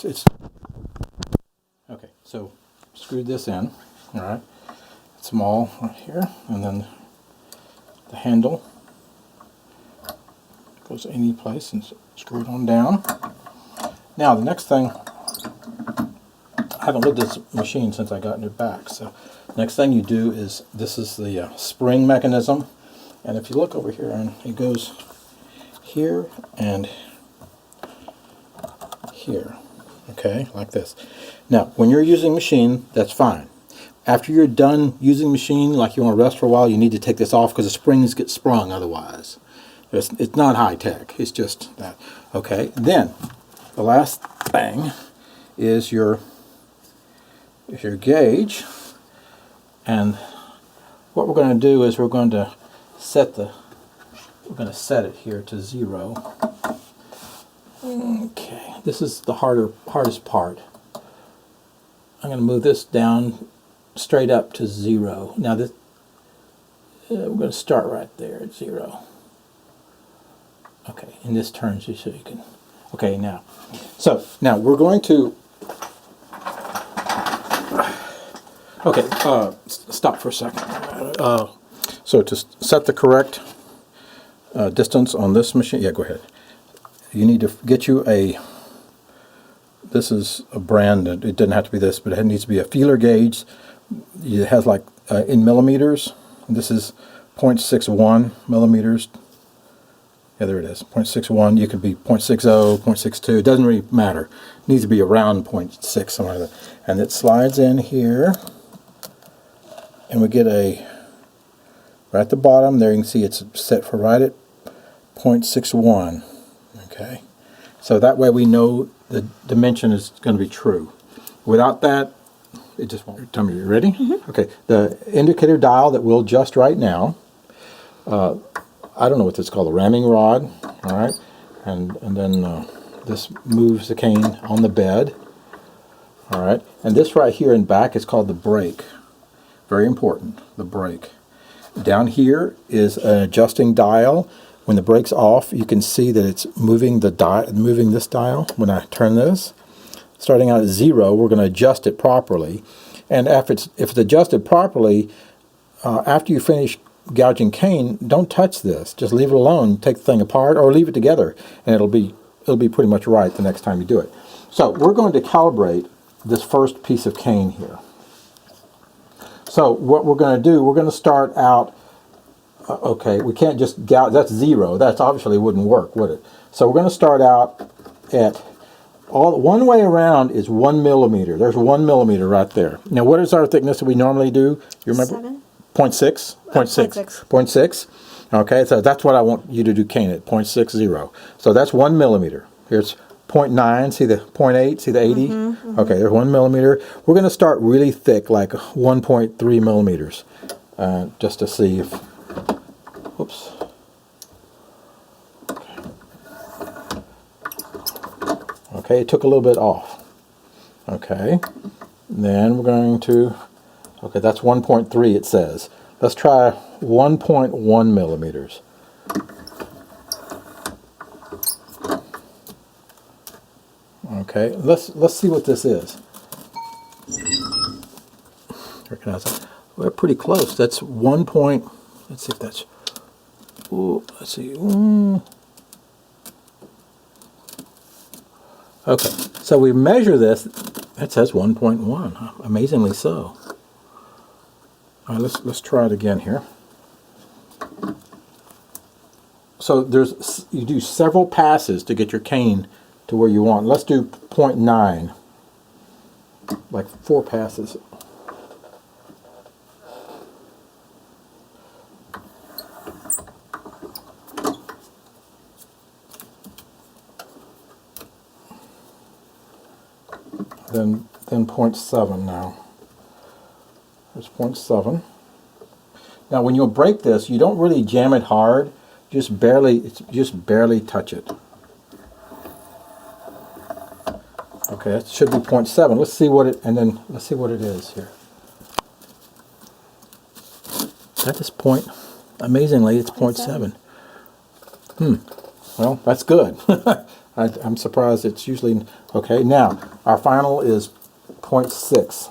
it's okay. So screwed this in. All right, small right here, and then the handle goes any place and screw it on down. Now the next thing, I haven't lived this machine since I got it back, so next thing you do is, this is the spring mechanism, and if you look over here, and it goes here and here, okay, like this. Now when you're using machine, that's fine. After you're done using machine, like you want to rest for a while, you need to take this off because the springs get sprung otherwise. It's not high tech, it's just that. Okay, then the last thing is your gauge, and what we're going to do is we're going to set it here to 0. Okay, this is the hardest part. I'm going to move this down straight up to 0. Now this we're going to start right there at 0. Okay, and this turns you so you can. Okay, now we're going to. Okay, stop for a second. So to set the correct distance on this machine, yeah, go ahead. You need to get you a. This is a brand. It doesn't have to be this, but it needs to be a feeler gauge. It has like in millimeters. This is 0.61 millimeters. Yeah, there it is, 0.61. You could be 0.60, 0.62. It doesn't really matter. It needs to be around 0.6, something like that. And it slides in here, and we get a, right at the bottom there, you can see it's set for right at 0.61. Okay, so that way we know the dimension is going to be true. Without that, it just won't. Tell me, you ready? Mm-hmm. Okay, the indicator dial that we'll adjust right now. I don't know what this is called, a ramming rod, all right, and then this moves the cane on the bed, all right, and this right here in back is called the brake. Very important, the brake. Down here is an adjusting dial. When the brake's off, you can see that it's moving moving this dial. When I turn this, starting out at 0, we're going to adjust it properly, and if it's adjusted properly, after you finish gouging cane, don't touch this. Just leave it alone. Take the thing apart or leave it together, and it'll be pretty much right the next time you do it. So we're going to calibrate this first piece of cane here. So what we're going to do, we're going to start out. Okay, we can't just gouge. That's 0. That obviously wouldn't work, would it? So we're going to start out at one way around is 1 millimeter. There's 1 millimeter right there. Now, what is our thickness that we normally do? You remember? 7. 0.6? 0.6. Okay, so that's what I want you to do cane at, 0.60. So that's 1 millimeter. Here's 0.9, see the 0.8, see the 80? Mm-hmm, mm-hmm. Okay, there's 1 millimeter. We're going to start really thick, like 1.3 millimeters, just to see if, whoops. Okay, it took a little bit off. Okay, then we're going to, okay, that's 1.3 it says. Let's try 1.1 millimeters. Okay, let's see what this is. Recognize that? We're pretty close. That's 1 point. Let's see if that's. Ooh, let's see. Okay, so we measure this. It says 1.1. Amazingly so. All right, let's try it again here. So you do several passes to get your cane to where you want. Let's do 0.9, like 4 passes. Then 0.7 now. There's 0.7. Now when you break this, you don't really jam it hard. Just barely touch it. Okay, that should be 0.7. Let's see what it is here. At this point, amazingly, it's 0.7. Well, that's good. I'm surprised it's usually... Okay, now, our final is 0.6.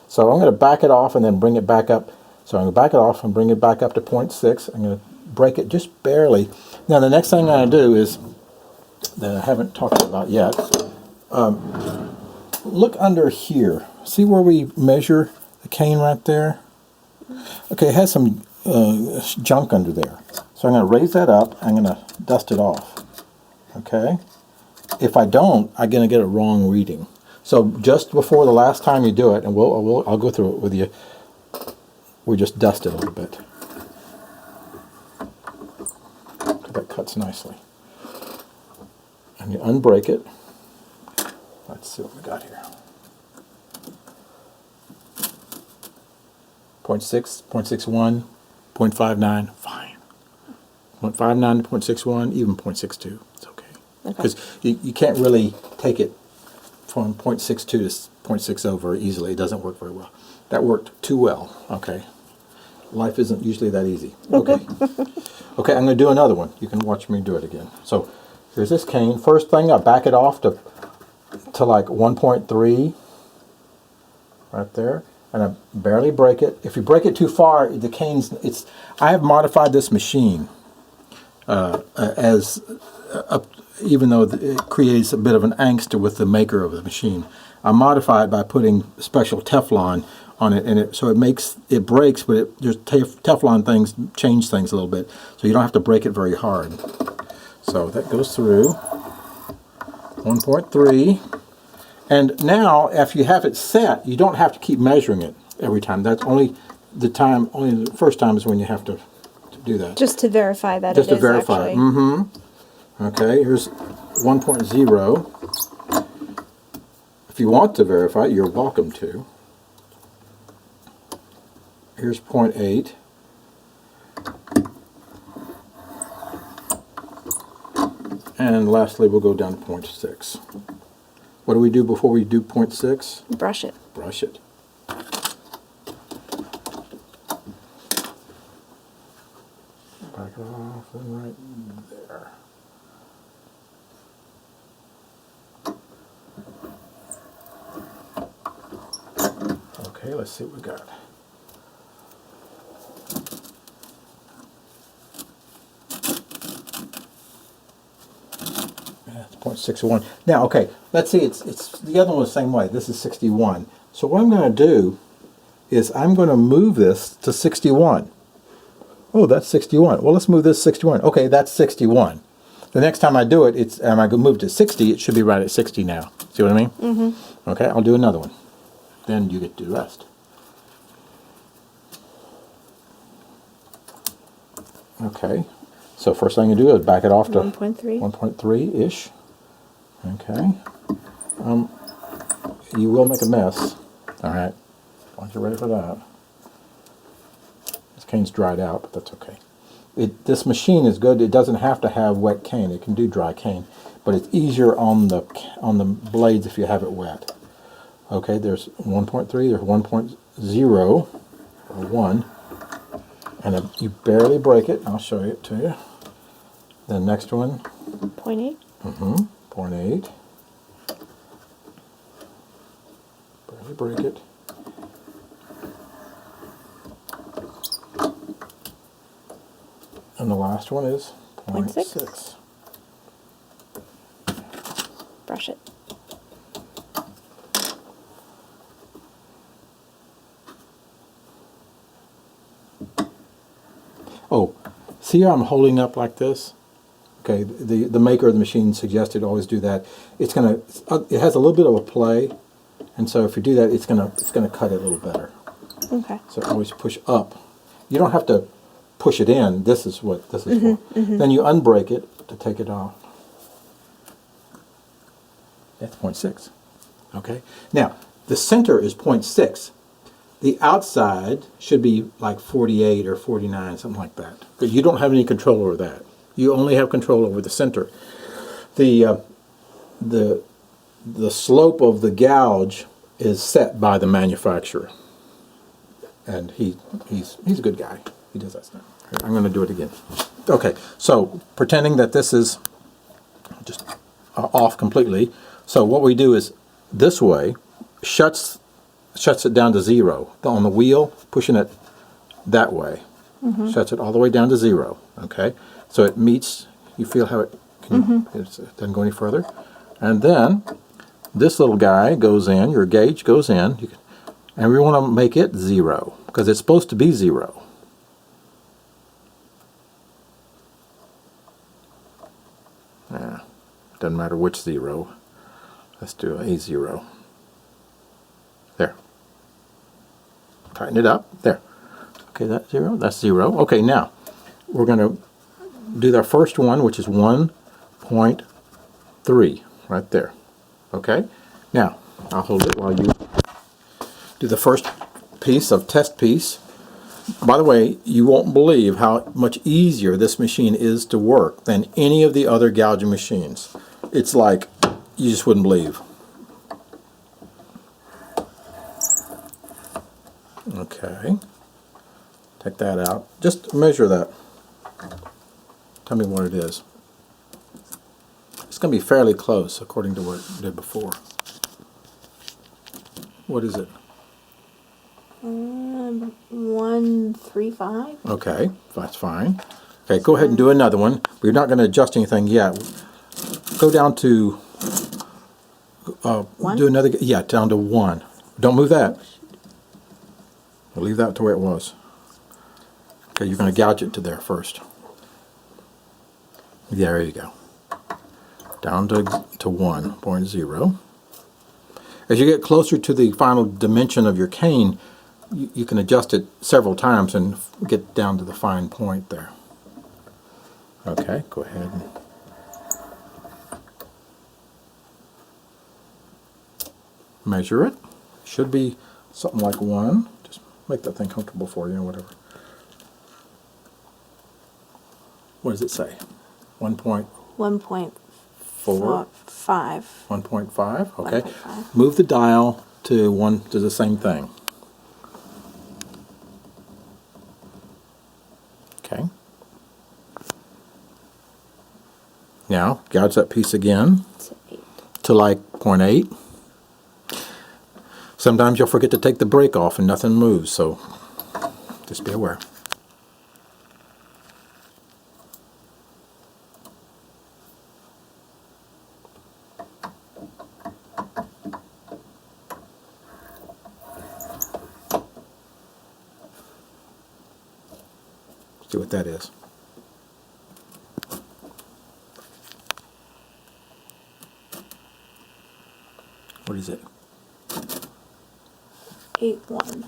So I'm going to back it off and then bring it back up. So I'm going to back it off and bring it back up to 0.6. I'm going to break it just barely. Now, the next thing I'm going to do is, that I haven't talked about yet, look under here. See where we measure the cane right there? Okay, it has some junk under there. So I'm going to raise that up. I'm going to dust it off. Okay? If I don't, I'm going to get a wrong reading. So just before the last time you do it, and I'll go through it with you, we just dust it a little bit. That cuts nicely. And you unbreak it. Let's see what we got here. 0.6, 0.61, 0.59, fine. 0.59 to 0.61, even 0.62, it's okay. Because you can't really take it from 0.62 to 0.60 very easily. It doesn't work very well. That worked too well, okay. Life isn't usually that easy. Okay. Okay, I'm going to do another one. You can watch me do it again. So here's this cane. First thing, I back it off to like 1.3 right there. And I barely break it. If you break it too far, the cane's... I have modified this machine even though it creates a bit of an angst with the maker of the machine. I modify it by putting special Teflon on it, and so it breaks, but just Teflon things change things a little bit, so you don't have to break it very hard. So that goes through 1.3, and now if you have it set, you don't have to keep measuring it every time. That's only the first time is when you have to do that. Just to verify that just it to is verify actually. it. Mm-hmm. Okay, here's 1.0. If you want to verify it, you're welcome to. Here's 0.8. And lastly, we'll go down to 0.6. What do we do before we do 0.6? Brush it. Brush it. Back it off and right there. Okay, let's see what we got. That's 0.61. Now, okay, let's see, it's the other one the same way. This is 61. So what I'm going to do is I'm going to move this to 61. Oh, that's 61. Well, let's move this to 61. Okay, that's 61. The next time I do it, I go move to 60, it should be right at 60 now. See what I mean? Mm-hmm. Okay, I'll do another one. Then you get to do the rest. Okay, so first thing you do is back it off to 1.3-ish. Okay. You will make a mess. All right. Once you're ready for that. This cane's dried out, but that's okay. This machine is good. It doesn't have to have wet cane. It can do dry cane, but it's easier on the blades if you have it wet. Okay, there's 1.3, there's 1.0, or 1, and you barely break it. I'll show it to you. The next one. 0.8. 0.8. Barely break it. And the last one is 0.6. Brush it. Oh, see how I'm holding up like this? Okay, the maker of the machine suggested always do that. It has a little bit of a play, and so if you do that, it's gonna cut it a little better. Okay. So always push up. You don't have to push it in. This is what this is for. Then you unbreak it to take it off. That's 0.6. Okay. Now the center is 0.6. The outside should be like 48 or 49, something like that. But you don't have any control over that. You only have control over the center. The slope of the gouge is set by the manufacturer, and he's a good guy. He does that stuff. I'm going to do it again. Okay, so pretending that this is just off completely, so what we do is this way shuts it down to 0. On the wheel, pushing it that way, shuts it all the way down to 0. Okay, so it meets. You feel how it doesn't go any further, and then this little guy goes in. Your gauge goes in, and we want to make it 0 because it's supposed to be 0. Doesn't matter which 0. Let's do a 0. There. Tighten it up. There. Okay, that's 0. That's 0. Okay, now we're going to do our first one, which is 1.3 right there. Okay? Now, I'll hold it while you do the first piece of test piece. By the way, you won't believe how much easier this machine is to work than any of the other gouging machines. It's like you just wouldn't believe. Okay. Take that out. Just measure that. Tell me what it is. It's going to be fairly close according to what it did before. What is it? 135. Okay, that's fine. Okay, go ahead and do another one. We're not going to adjust anything yet. Go down to do another. Yeah, down to 1. Don't move that. We'll leave that to where it was. Okay, you're going to gouge it to there first. There you go. Down to 1.0. As you get closer to the final dimension of your cane, you can adjust it several times and get down to the fine point there. Okay, go ahead and measure it. Should be something like 1. Just make that thing comfortable for you or whatever. What does it say? 1.4? 1.5. 1.5? Okay. 1.5. Move the dial to the same thing. Okay. Now, gouge that piece again to like 0.8. Sometimes you'll forget to take the brake off and nothing moves, so just be aware. See what that is. What is it? 8.1.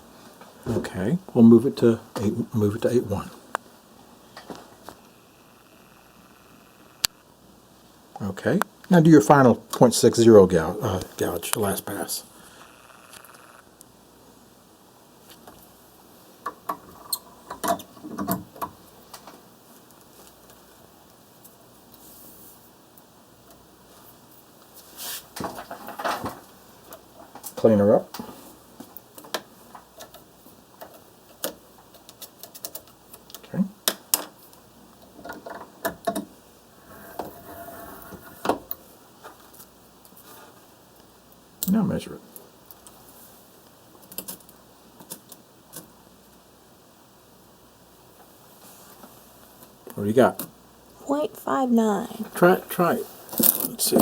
Okay, we'll move it to 8. Move it to 8.1. Okay. Now do your final 0.60 gouge, last pass. Clean her up. Okay. Now measure it. What do you got? 0.59. Try it. Let's see.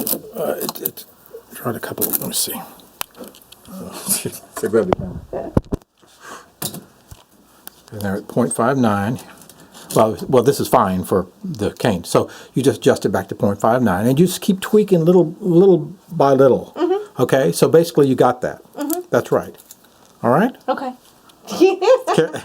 Tried a couple. Let me see. So grab the camera. And they're at 0.59. Well, this is fine for the cane. So you just adjust it back to 0.59, and you just keep tweaking little by little. Okay. So basically, you got that. That's right. All right. Okay.